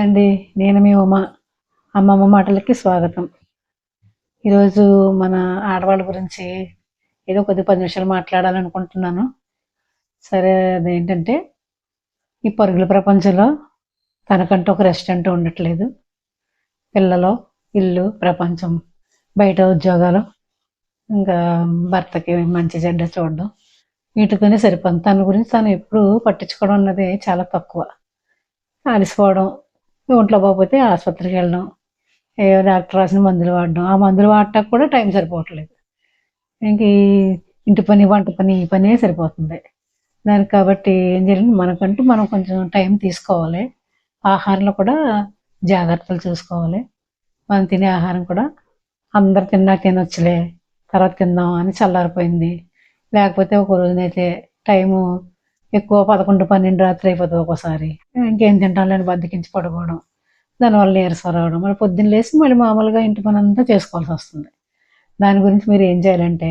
అండి. నేను మీ ఉమ. అమ్మమ్మ మాటలకి స్వాగతం. ఈరోజు మన ఆడవాళ్ళ గురించి ఏదో కొద్ది 10 నిమిషాలు మాట్లాడాలనుకుంటున్నాను. సరే, అదేంటంటే ఈ పరుగుల ప్రపంచంలో తనకంటూ ఒక రెస్ట్ అంటూ ఉండట్లేదు. పిల్లలు, ఇల్లు, ప్రపంచం, బయట ఉద్యోగాలు, ఇంకా భర్తకి మంచి చెడ్డ చూడడం, వీటితోనే సరిపోతుంది. తన గురించి తను ఎప్పుడు పట్టించుకోవడం అన్నది చాలా తక్కువ. అలసిపోవడం, ఒంట్లో బాగోపోతే ఆసుపత్రికి వెళ్ళడం, ఏ డాక్టర్ రాసిన మందులు వాడడం, ఆ మందులు వాడటానికి కూడా టైం సరిపోవట్లేదు. ఇంక ఈ ఇంటి పని, వంట పని, ఈ పనే సరిపోతుంది దానికి. కాబట్టి ఏం జరిగింది, మనకంటూ మనం కొంచెం టైం తీసుకోవాలి. ఆహారంలో కూడా జాగ్రత్తలు చూసుకోవాలి. మనం తినే ఆహారం కూడా అందరు తిన్నా తినొచ్చులే, తర్వాత తిందాం అని చల్లారిపోయింది. లేకపోతే ఒక రోజునైతే టైము ఎక్కువ 11, 12 రాత్రి అయిపోతుంది ఒక్కోసారి. ఇంకేం తింటాంలేని బద్దకించి పడుకోవడం, దానివల్ల నీరసం రావడం, మళ్ళీ పొద్దున్న లేసి మళ్ళీ మామూలుగా ఇంటి పని అంతా చేసుకోవాల్సి వస్తుంది. దాని గురించి మీరు ఏం చేయాలంటే,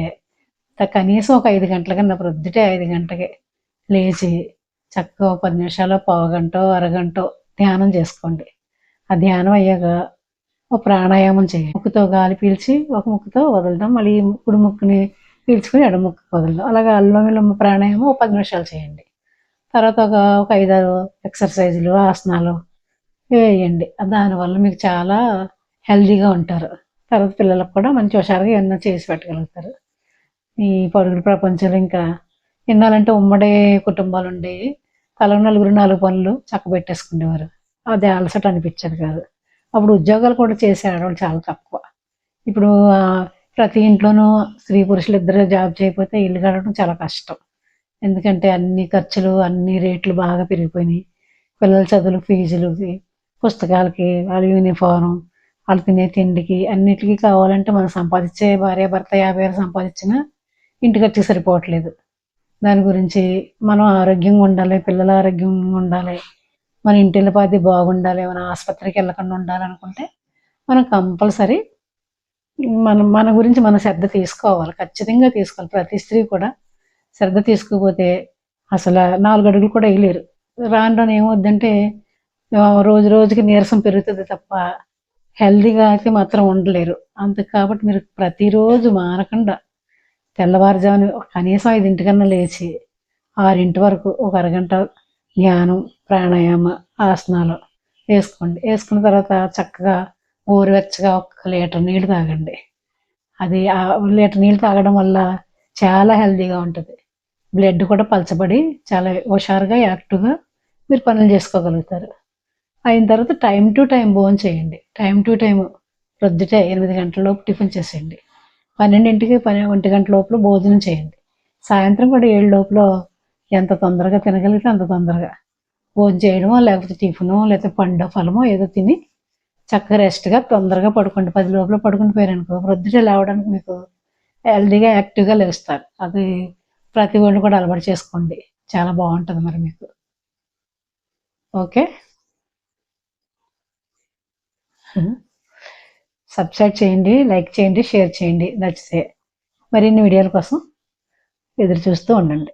కనీసం ఒక 5 గంటల కన్నా, ప్రొద్దుటే 5 గంటలకి లేచి చక్కగా 10 నిమిషాలు, పావుగంటో, అరగంటో ధ్యానం చేసుకోండి. ఆ ధ్యానం అయ్యాక ఒక ప్రాణాయామం చేయండి. ముక్కుతో గాలి పీల్చి ఒక ముక్కుతో వదలడం, మళ్ళీ కుడి ముక్కుని పీల్చుకుని ఎడమ ముక్కుకి వదలడం. అలాగా అల్లం విలోమ ప్రాణాయామం ఒక 10 నిమిషాలు చేయండి. తర్వాత ఒక 5-6 ఎక్సర్సైజులు, ఆసనాలు వేయండి. దానివల్ల మీకు చాలా హెల్తీగా ఉంటారు. తర్వాత పిల్లలకు కూడా మంచి హుషారుగా ఏమన్నా చేసి పెట్టగలుగుతారు. ఈ పరుగుల ప్రపంచంలో ఇంకా ఎన్నాలంటే ఉమ్మడి కుటుంబాలు ఉండేవి. తలకు నలుగురు 4 పనులు చక్కబెట్టేసుకునేవారు. అది అలసట అనిపించేది కాదు. అప్పుడు ఉద్యోగాలు కూడా చేసే ఆడవాళ్ళు చాలా తక్కువ. ఇప్పుడు ప్రతి ఇంట్లోనూ స్త్రీ పురుషులు ఇద్దరు జాబ్ చేయకపోతే ఇల్లు గడవడం చాలా కష్టం. ఎందుకంటే అన్ని ఖర్చులు, అన్ని రేట్లు బాగా పెరిగిపోయినాయి. పిల్లల చదువులు, ఫీజులకి, పుస్తకాలకి, వాళ్ళ యూనిఫారం, వాళ్ళు తినే తిండికి, అన్నిటికీ కావాలంటే మనం సంపాదించే భార్య భర్త 50,000 సంపాదించినా ఇంటి ఖర్చుకి సరిపోవట్లేదు. దాని గురించి మనం ఆరోగ్యంగా ఉండాలి, పిల్లల ఆరోగ్యంగా ఉండాలి, మన ఇంటిల్లిపాది బాగుండాలి, మన ఆసుపత్రికి వెళ్ళకుండా ఉండాలనుకుంటే మనం కంపల్సరీ మన గురించి మనం శ్రద్ధ తీసుకోవాలి. ఖచ్చితంగా తీసుకోవాలి. ప్రతి స్త్రీ కూడా శ్రద్ధ తీసుకోకపోతే అసలు 4 అడుగులు కూడా వేయలేరు. రాను రాను ఏమవుద్దంటే రోజు రోజుకి నీరసం పెరుగుతుంది తప్ప హెల్తీగా అయితే మాత్రం ఉండలేరు. అందుకు కాబట్టి మీరు ప్రతిరోజు మానకుండా తెల్లవారుజామున కనీసం 5 కన్నా లేచి 6 వరకు ఒక అరగంట ధ్యానం, ప్రాణాయామ, ఆసనాలు వేసుకోండి. వేసుకున్న తర్వాత చక్కగా గోరువెచ్చగా 1 లీటర్ నీళ్ళు తాగండి. అది లీటర్ నీళ్ళు తాగడం వల్ల చాలా హెల్తీగా ఉంటుంది. బ్లడ్ కూడా పలచబడి చాలా హుషారుగా, యాక్టివ్గా మీరు పనులు చేసుకోగలుగుతారు. అయిన తర్వాత టైం టు టైం భోజనం చేయండి. టైం టు టైం ప్రొద్దుటే 8 గంటల లోపు టిఫిన్ చేసేయండి. 12కి 1 గంట లోపల భోజనం చేయండి. సాయంత్రం కూడా 7 లోపల ఎంత తొందరగా తినగలిగితే అంత తొందరగా భోజనం చేయడమో, లేకపోతే టిఫినో, లేకపోతే పండో ఫలమో ఏదో తిని చక్కగా రెస్ట్గా తొందరగా పడుకోండి. 10 లోపల పడుకుని పోయారనుకో, ప్రొద్దుటే లేవడానికి మీకు హెల్తీగా, యాక్టివ్గా లేస్తారు. అది ప్రతి ఒళ్ళు కూడా అలవాటు చేసుకోండి. చాలా బాగుంటుంది మరి మీకు. ఓకే, సబ్స్క్రైబ్ చేయండి, లైక్ చేయండి, షేర్ చేయండి నచ్చితే. మరిన్ని వీడియోల కోసం ఎదురు చూస్తూ ఉండండి.